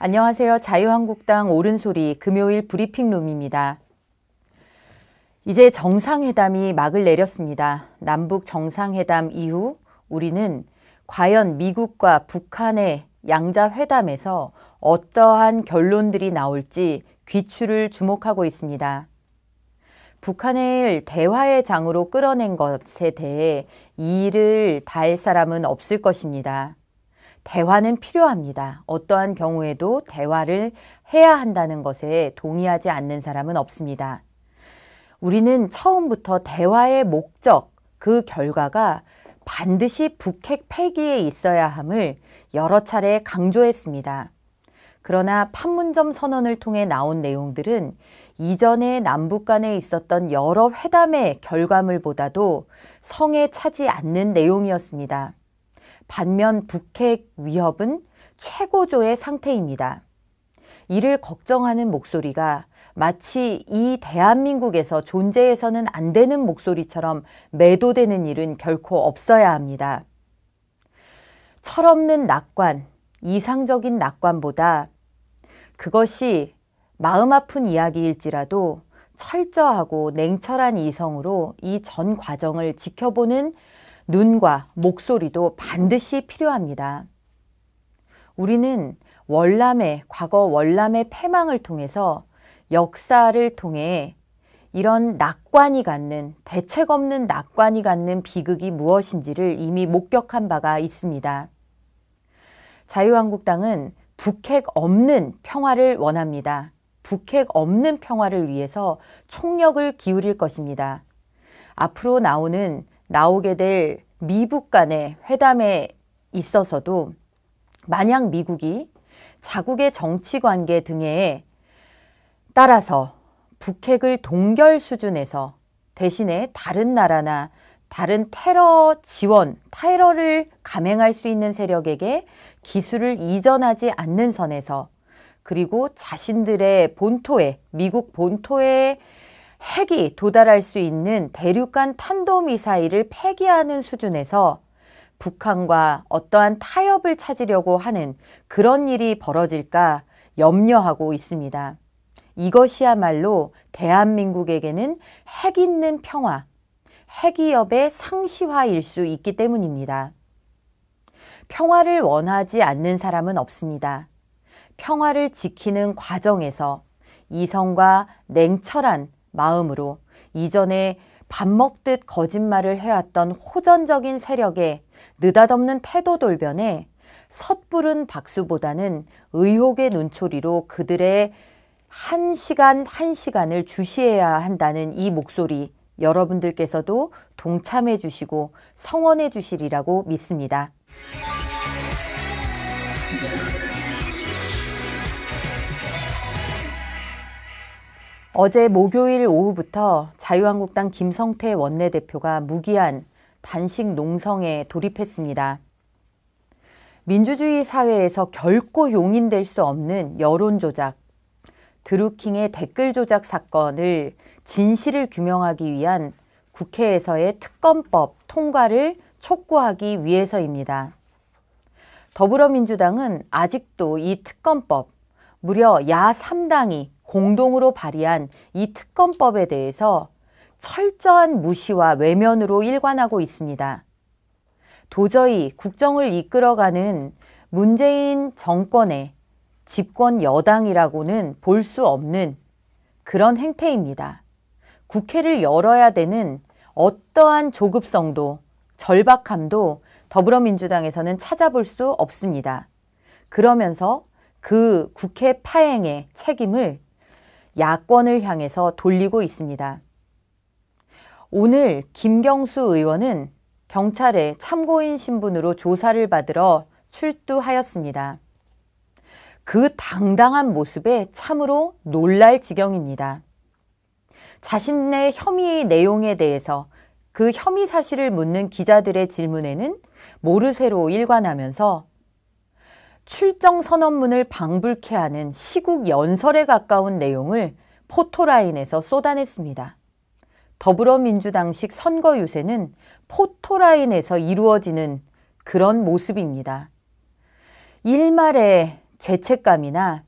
안녕하세요. 자유한국당 옳은소리 금요일 브리핑룸입니다. 이제 정상회담이 막을 내렸습니다. 남북 정상회담 이후 우리는 과연 미국과 북한의 양자회담에서 어떠한 결론들이 나올지 귀추를 주목하고 있습니다. 북한을 대화의 장으로 끌어낸 것에 대해 이의를 다할 사람은 없을 것입니다. 대화는 필요합니다. 어떠한 경우에도 대화를 해야 한다는 것에 동의하지 않는 사람은 없습니다. 우리는 처음부터 대화의 목적, 그 결과가 반드시 북핵 폐기에 있어야 함을 여러 차례 강조했습니다. 그러나 판문점 선언을 통해 나온 내용들은 이전에 남북 간에 있었던 여러 회담의 결과물보다도 성에 차지 않는 내용이었습니다. 반면 북핵 위협은 최고조의 상태입니다. 이를 걱정하는 목소리가 마치 이 대한민국에서 존재해서는 안 되는 목소리처럼 매도되는 일은 결코 없어야 합니다. 철없는 낙관, 이상적인 낙관보다 그것이 마음 아픈 이야기일지라도 철저하고 냉철한 이성으로 이 전 과정을 지켜보는 눈과 목소리도 반드시 필요합니다. 우리는 과거 월남의 패망을 통해서 역사를 통해 이런 낙관이 갖는, 대책 없는 낙관이 갖는 비극이 무엇인지를 이미 목격한 바가 있습니다. 자유한국당은 북핵 없는 평화를 원합니다. 북핵 없는 평화를 위해서 총력을 기울일 것입니다. 앞으로 나오게 될 미북 간의 회담에 있어서도 만약 미국이 자국의 정치관계 등에 따라서 북핵을 동결 수준에서 대신에 다른 나라나 다른 테러를 감행할 수 있는 세력에게 기술을 이전하지 않는 선에서 그리고 자신들의 본토에, 미국 본토에 핵이 도달할 수 있는 대륙간 탄도미사일을 폐기하는 수준에서 북한과 어떠한 타협을 찾으려고 하는 그런 일이 벌어질까 염려하고 있습니다. 이것이야말로 대한민국에게는 핵 있는 평화, 핵위협의 상시화일 수 있기 때문입니다. 평화를 원하지 않는 사람은 없습니다. 평화를 지키는 과정에서 이성과 냉철한 마음으로 이전에 밥 먹듯 거짓말을 해왔던 호전적인 세력의 느닷없는 태도 돌변에 섣부른 박수보다는 의혹의 눈초리로 그들의 한 시간을 주시해야 한다는 이 목소리 여러분들께서도 동참해 주시고 성원해 주시리라고 믿습니다. 어제 목요일 오후부터 자유한국당 김성태 원내대표가 무기한 단식 농성에 돌입했습니다. 민주주의 사회에서 결코 용인될 수 없는 여론조작, 드루킹의 댓글 조작 사건을 진실을 규명하기 위한 국회에서의 특검법 통과를 촉구하기 위해서입니다. 더불어민주당은 아직도 이 특검법, 무려 야 3당이 공동으로 발의한 이 특검법에 대해서 철저한 무시와 외면으로 일관하고 있습니다. 도저히 국정을 이끌어가는 문재인 정권의 집권 여당이라고는 볼 수 없는 그런 행태입니다. 국회를 열어야 되는 어떠한 조급성도 절박함도 더불어민주당에서는 찾아볼 수 없습니다. 그러면서 그 국회 파행의 책임을 야권을 향해서 돌리고 있습니다. 오늘 김경수 의원은 경찰에 참고인 신분으로 조사를 받으러 출두하였습니다. 그 당당한 모습에 참으로 놀랄 지경입니다. 자신의 혐의 내용에 대해서 그 혐의 사실을 묻는 기자들의 질문에는 모르쇠로 일관하면서 출정 선언문을 방불케 하는 시국 연설에 가까운 내용을 포토라인에서 쏟아냈습니다. 더불어민주당식 선거 유세는 포토라인에서 이루어지는 그런 모습입니다. 일말의 죄책감이나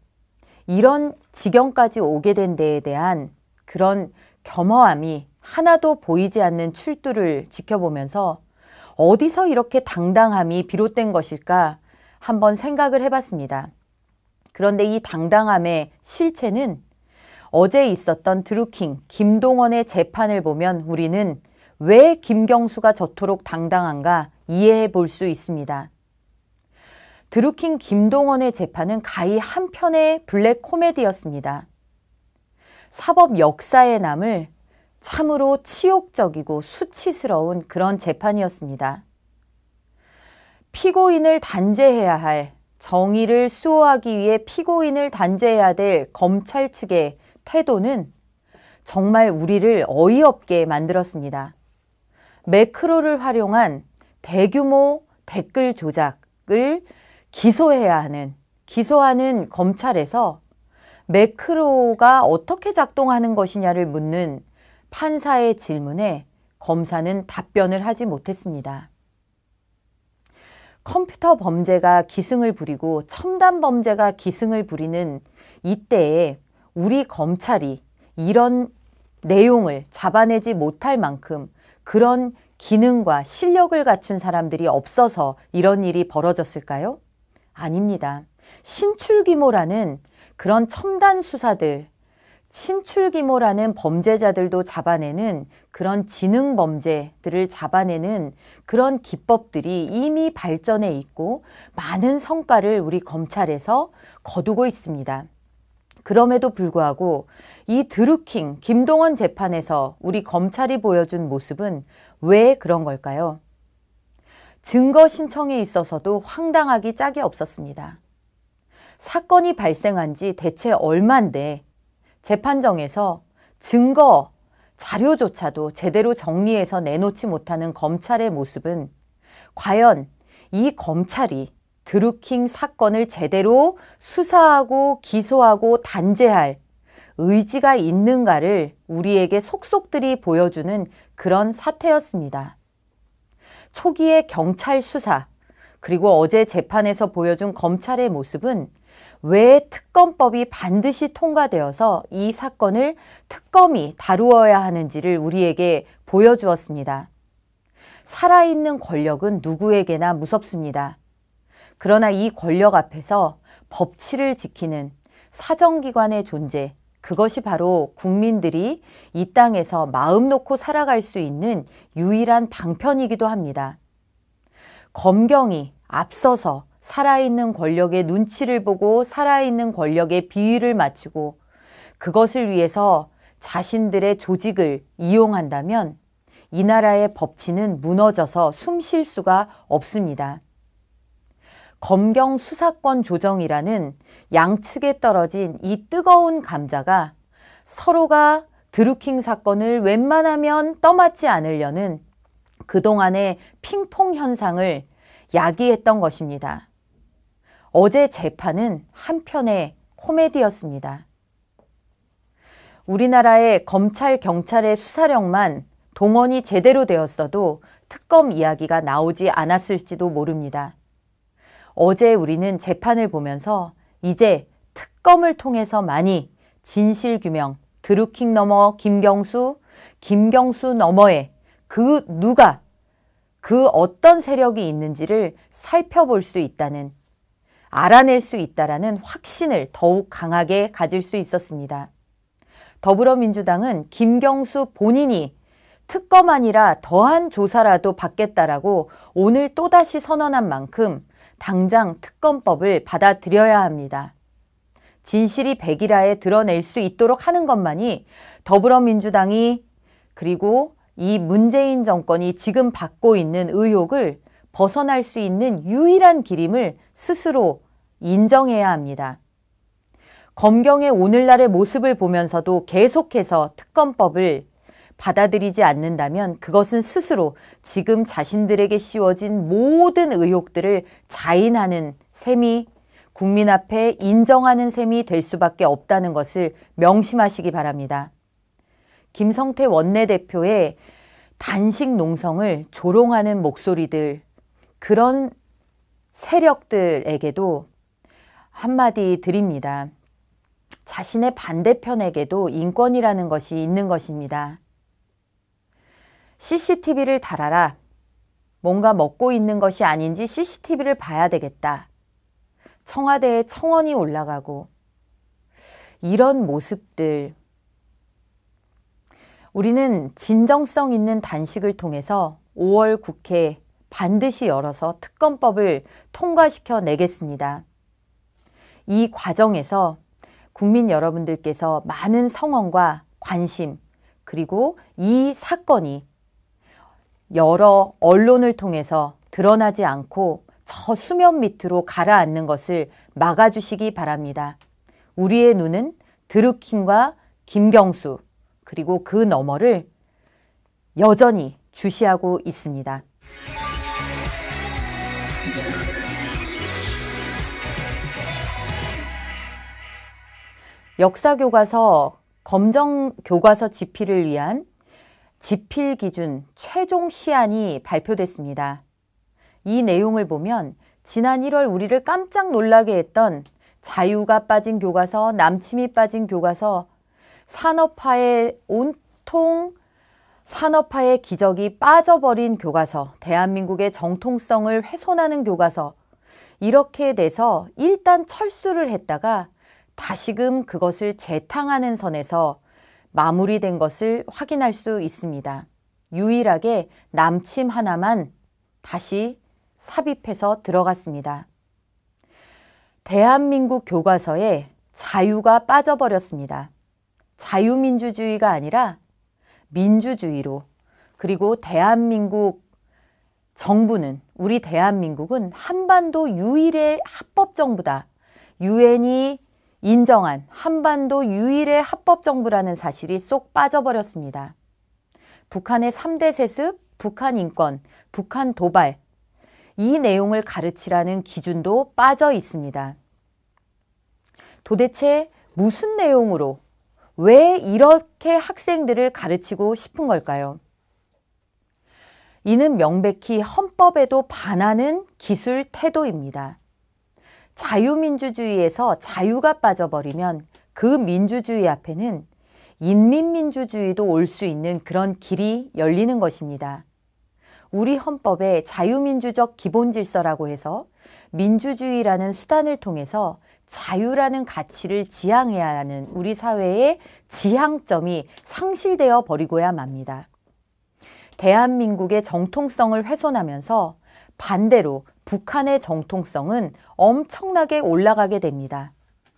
이런 지경까지 오게 된 데에 대한 그런 겸허함이 하나도 보이지 않는 출두를 지켜보면서 어디서 이렇게 당당함이 비롯된 것일까 한번 생각을 해봤습니다. 그런데 이 당당함의 실체는 어제 있었던 드루킹, 김동원의 재판을 보면 우리는 왜 김경수가 저토록 당당한가 이해해 볼 수 있습니다. 드루킹 김동원의 재판은 가히 한 편의 블랙 코미디였습니다. 사법 역사에 남을 참으로 치욕적이고 수치스러운 그런 재판이었습니다. 피고인을 단죄해야 할, 정의를 수호하기 위해 피고인을 단죄해야 될 검찰 측의 태도는 정말 우리를 어이없게 만들었습니다. 매크로를 활용한 대규모 댓글 조작을 기소하는 검찰에서 매크로가 어떻게 작동하는 것이냐를 묻는 판사의 질문에 검사는 답변을 하지 못했습니다. 컴퓨터 범죄가 기승을 부리고 첨단 범죄가 기승을 부리는 이때에 우리 검찰이 이런 내용을 잡아내지 못할 만큼 그런 기능과 실력을 갖춘 사람들이 없어서 이런 일이 벌어졌을까요? 아닙니다. 신출귀모라는 그런 첨단 수사들, 신출귀모라는 범죄자들도 잡아내는 그런 지능 범죄들을 잡아내는 그런 기법들이 이미 발전해 있고 많은 성과를 우리 검찰에서 거두고 있습니다. 그럼에도 불구하고 이 드루킹, 김동원 재판에서 우리 검찰이 보여준 모습은 왜 그런 걸까요? 증거 신청에 있어서도 황당하기 짝이 없었습니다. 사건이 발생한 지 대체 얼만데 재판정에서 증거, 자료조차도 제대로 정리해서 내놓지 못하는 검찰의 모습은 과연 이 검찰이 드루킹 사건을 제대로 수사하고 기소하고 단죄할 의지가 있는가를 우리에게 속속들이 보여주는 그런 사태였습니다. 초기의 경찰 수사, 그리고 어제 재판에서 보여준 검찰의 모습은 왜 특검법이 반드시 통과되어서 이 사건을 특검이 다루어야 하는지를 우리에게 보여주었습니다. 살아있는 권력은 누구에게나 무섭습니다. 그러나 이 권력 앞에서 법치를 지키는 사정기관의 존재, 그것이 바로 국민들이 이 땅에서 마음 놓고 살아갈 수 있는 유일한 방편이기도 합니다. 검경이 앞서서 살아있는 권력의 눈치를 보고 살아있는 권력의 비위를 맞추고 그것을 위해서 자신들의 조직을 이용한다면 이 나라의 법치는 무너져서 숨 쉴 수가 없습니다. 검경 수사권 조정이라는 양측에 떨어진 이 뜨거운 감자가 서로가 드루킹 사건을 웬만하면 떠맡지 않으려는 그동안의 핑퐁 현상을 야기했던 것입니다. 어제 재판은 한편의 코미디였습니다. 우리나라의 검찰, 경찰의 수사력만 동원이 제대로 되었어도 특검 이야기가 나오지 않았을지도 모릅니다. 어제 우리는 재판을 보면서 이제 특검을 통해서만이 진실규명, 드루킹 너머 김경수, 김경수 너머에 그 누가, 그 어떤 세력이 있는지를 살펴볼 수 있다는, 알아낼 수 있다라는 확신을 더욱 강하게 가질 수 있었습니다. 더불어민주당은 김경수 본인이 특검 아니라 더한 조사라도 받겠다라고 오늘 또다시 선언한 만큼 당장 특검법을 받아들여야 합니다. 진실이 백일하에 드러낼 수 있도록 하는 것만이 더불어민주당이 그리고 이 문재인 정권이 지금 받고 있는 의혹을 벗어날 수 있는 유일한 길임을 스스로 인정해야 합니다. 검경의 오늘날의 모습을 보면서도 계속해서 특검법을 받아들이지 않는다면 그것은 스스로 지금 자신들에게 씌워진 모든 의혹들을 자인하는 셈이, 국민 앞에 인정하는 셈이 될 수밖에 없다는 것을 명심하시기 바랍니다. 김성태 원내대표의 단식 농성을 조롱하는 목소리들, 그런 세력들에게도 한마디 드립니다. 자신의 반대편에게도 인권이라는 것이 있는 것입니다. CCTV를 달아라. 뭔가 먹고 있는 것이 아닌지 CCTV를 봐야 되겠다. 청와대에 청원이 올라가고 이런 모습들, 우리는 진정성 있는 단식을 통해서 5월 국회 반드시 열어서 특검법을 통과시켜 내겠습니다. 이 과정에서 국민 여러분들께서 많은 성원과 관심, 그리고 이 사건이 여러 언론을 통해서 드러나지 않고 저 수면 밑으로 가라앉는 것을 막아주시기 바랍니다. 우리의 눈은 드루킹과 김경수, 그리고 그 너머를 여전히 주시하고 있습니다. 역사교과서, 검정교과서 집필을 위한 집필 기준 최종 시안이 발표됐습니다. 이 내용을 보면 지난 1월 우리를 깜짝 놀라게 했던 자유가 빠진 교과서, 남침이 빠진 교과서, 온통 산업화의 기적이 빠져버린 교과서, 대한민국의 정통성을 훼손하는 교과서, 이렇게 돼서 일단 철수를 했다가 다시금 그것을 재탕하는 선에서 마무리된 것을 확인할 수 있습니다. 유일하게 남침 하나만 다시 삽입해서 들어갔습니다. 대한민국 교과서에 자유가 빠져버렸습니다. 자유민주주의가 아니라 민주주의로, 그리고 대한민국 정부는, 우리 대한민국은 한반도 유일의 합법정부다. 유엔이 인정한 한반도 유일의 합법정부라는 사실이 쏙 빠져버렸습니다. 북한의 3대 세습, 북한 인권, 북한 도발, 이 내용을 가르치라는 기준도 빠져 있습니다. 도대체 무슨 내용으로, 왜 이렇게 학생들을 가르치고 싶은 걸까요? 이는 명백히 헌법에도 반하는 기술 태도입니다. 자유민주주의에서 자유가 빠져버리면 그 민주주의 앞에는 인민민주주의도 올 수 있는 그런 길이 열리는 것입니다. 우리 헌법에 자유민주적 기본질서라고 해서 민주주의라는 수단을 통해서 자유라는 가치를 지향해야 하는 우리 사회의 지향점이 상실되어 버리고야 맙니다. 대한민국의 정통성을 훼손하면서 반대로 북한의 정통성은 엄청나게 올라가게 됩니다.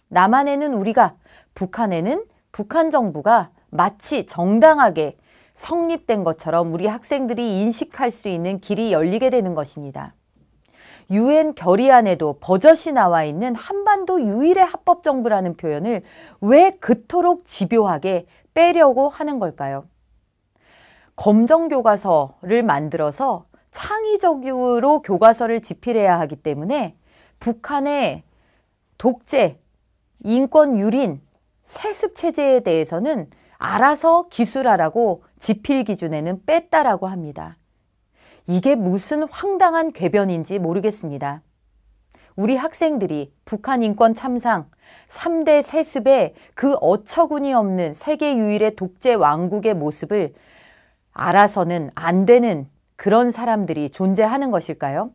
남한에는 우리가, 북한에는 북한 정부가 마치 정당하게 성립된 것처럼 우리 학생들이 인식할 수 있는 길이 열리게 되는 것입니다. 유엔 결의안에도 버젓이 나와 있는 한반도 유일의 합법정부라는 표현을 왜 그토록 집요하게 빼려고 하는 걸까요? 검정교과서를 만들어서 창의적으로 교과서를 집필해야 하기 때문에 북한의 독재, 인권 유린, 세습체제에 대해서는 알아서 기술하라고 집필 기준에는 뺐다라고 합니다. 이게 무슨 황당한 궤변인지 모르겠습니다. 우리 학생들이 북한 인권 참상, 3대 세습의 그 어처구니 없는 세계 유일의 독재 왕국의 모습을 알아서는 안 되는 그런 사람들이 존재하는 것일까요?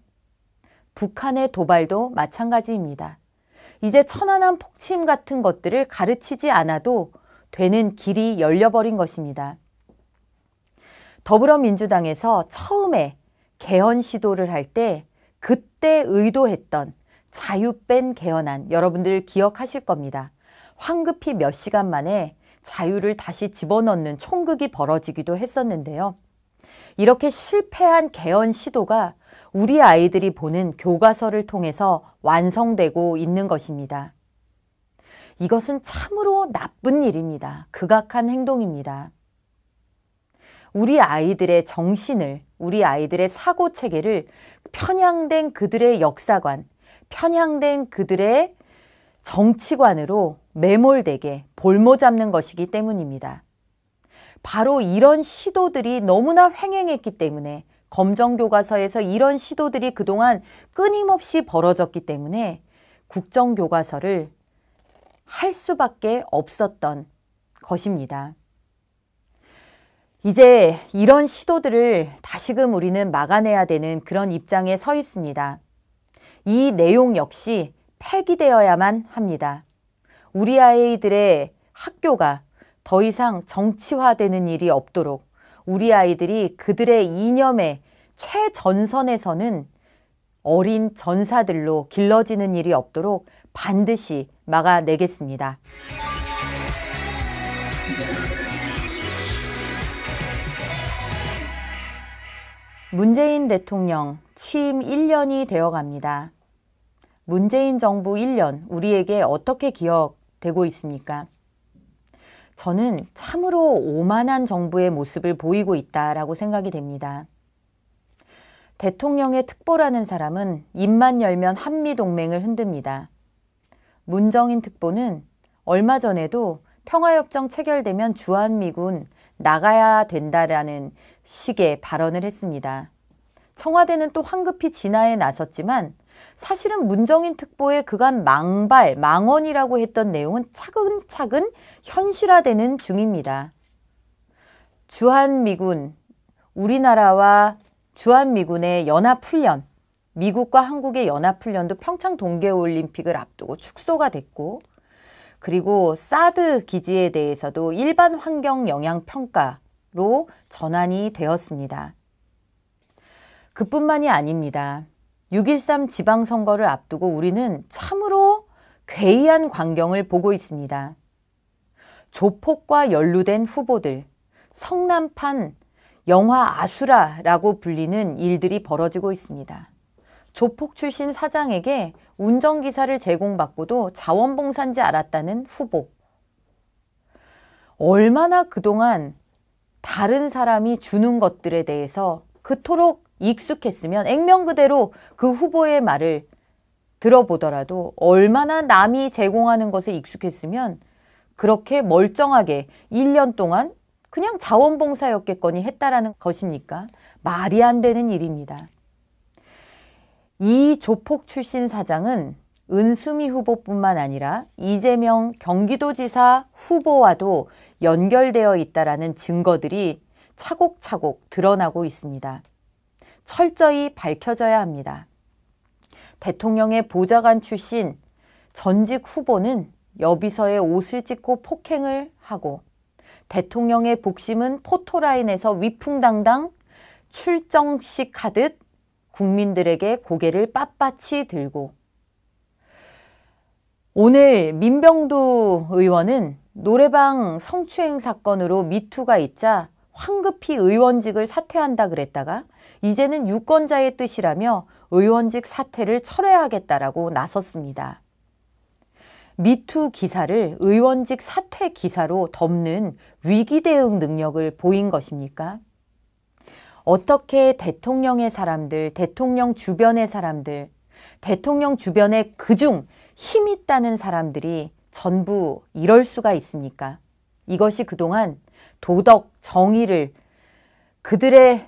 북한의 도발도 마찬가지입니다. 이제 천안함 폭침 같은 것들을 가르치지 않아도 되는 길이 열려버린 것입니다. 더불어민주당에서 처음에 개헌 시도를 할 때 그때 의도했던 자유 뺀 개헌안, 여러분들 기억하실 겁니다. 황급히 몇 시간 만에 자유를 다시 집어넣는 총극이 벌어지기도 했었는데요. 이렇게 실패한 개헌 시도가 우리 아이들이 보는 교과서를 통해서 완성되고 있는 것입니다. 이것은 참으로 나쁜 일입니다. 극악한 행동입니다. 우리 아이들의 정신을, 우리 아이들의 사고체계를 편향된 그들의 역사관, 편향된 그들의 정치관으로 매몰되게 볼모 잡는 것이기 때문입니다. 바로 이런 시도들이 너무나 횡행했기 때문에, 검정교과서에서 이런 시도들이 그동안 끊임없이 벌어졌기 때문에 국정교과서를 할 수밖에 없었던 것입니다. 이제 이런 시도들을 다시금 우리는 막아내야 되는 그런 입장에 서 있습니다. 이 내용 역시 폐기되어야만 합니다. 우리 아이들의 학교가 더 이상 정치화되는 일이 없도록 우리 아이들이 그들의 이념의 최전선에서는 어린 전사들로 길러지는 일이 없도록 반드시 막아내겠습니다. 문재인 대통령 취임 1년이 되어갑니다. 문재인 정부 1년 우리에게 어떻게 기억되고 있습니까? 저는 참으로 오만한 정부의 모습을 보이고 있다라고 생각이 됩니다. 대통령의 특보라는 사람은 입만 열면 한미동맹을 흔듭니다. 문정인 특보는 얼마 전에도 평화협정 체결되면 주한미군 나가야 된다라는 식의 발언을 했습니다. 청와대는 또 황급히 진화에 나섰지만 사실은 문정인 특보의 그간 망언이라고 했던 내용은 차근차근 현실화되는 중입니다. 주한미군, 우리나라와 주한미군의 연합훈련, 미국과 한국의 연합훈련도 평창 동계올림픽을 앞두고 축소가 됐고, 그리고 사드 기지에 대해서도 일반 환경 영향 평가로 전환이 되었습니다. 그뿐만이 아닙니다. 6.13 지방선거를 앞두고 우리는 참으로 괴이한 광경을 보고 있습니다. 조폭과 연루된 후보들, 성남판 영화 아수라라고 불리는 일들이 벌어지고 있습니다. 조폭 출신 사장에게 운전기사를 제공받고도 자원봉사인지 알았다는 후보. 얼마나 그동안 다른 사람이 주는 것들에 대해서 그토록 익숙했으면 액면 그대로 그 후보의 말을 들어보더라도 얼마나 남이 제공하는 것에 익숙했으면 그렇게 멀쩡하게 1년 동안 그냥 자원봉사였겠거니 했다라는 것입니까? 말이 안 되는 일입니다. 이 조폭 출신 사장은 은수미 후보뿐만 아니라 이재명 경기도지사 후보와도 연결되어 있다라는 증거들이 차곡차곡 드러나고 있습니다. 철저히 밝혀져야 합니다. 대통령의 보좌관 출신 전직 후보는 여비서에 옷을 찢고 폭행을 하고 대통령의 복심은 포토라인에서 위풍당당 출정식 하듯 국민들에게 고개를 빳빳이 들고 오늘 민병두 의원은 노래방 성추행 사건으로 미투가 있자 황급히 의원직을 사퇴한다 그랬다가 이제는 유권자의 뜻이라며 의원직 사퇴를 철회하겠다라고 나섰습니다. 미투 기사를 의원직 사퇴 기사로 덮는 위기 대응 능력을 보인 것입니까? 어떻게 대통령의 사람들, 대통령 주변의 사람들, 대통령 주변에 그중 힘 있다는 사람들이 전부 이럴 수가 있습니까? 이것이 그동안 도덕, 정의를 그들의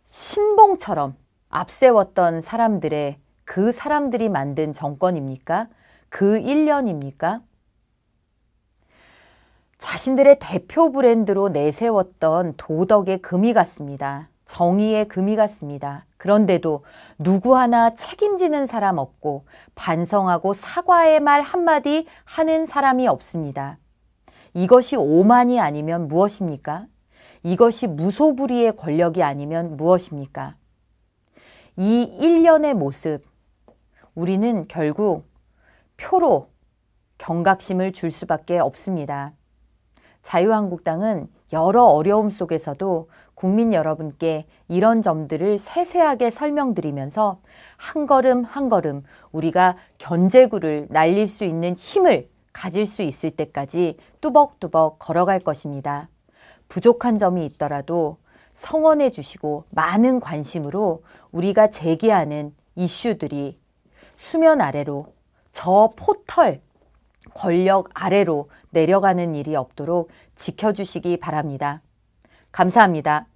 신봉처럼 앞세웠던 사람들의 그 사람들이 만든 정권입니까? 그 1년입니까? 자신들의 대표 브랜드로 내세웠던 도덕의 금이 같습니다. 정의의 금이 같습니다. 그런데도 누구 하나 책임지는 사람 없고 반성하고 사과의 말 한마디 하는 사람이 없습니다. 이것이 오만이 아니면 무엇입니까? 이것이 무소불위의 권력이 아니면 무엇입니까? 이 1년의 모습, 우리는 결국 표로 경각심을 줄 수밖에 없습니다. 자유한국당은 여러 어려움 속에서도 국민 여러분께 이런 점들을 세세하게 설명드리면서 한 걸음 한 걸음 우리가 견제구를 날릴 수 있는 힘을 가질 수 있을 때까지 뚜벅뚜벅 걸어갈 것입니다. 부족한 점이 있더라도 성원해 주시고 많은 관심으로 우리가 제기하는 이슈들이 수면 아래로 저 포털 권력 아래로 내려가는 일이 없도록 지켜주시기 바랍니다. 감사합니다.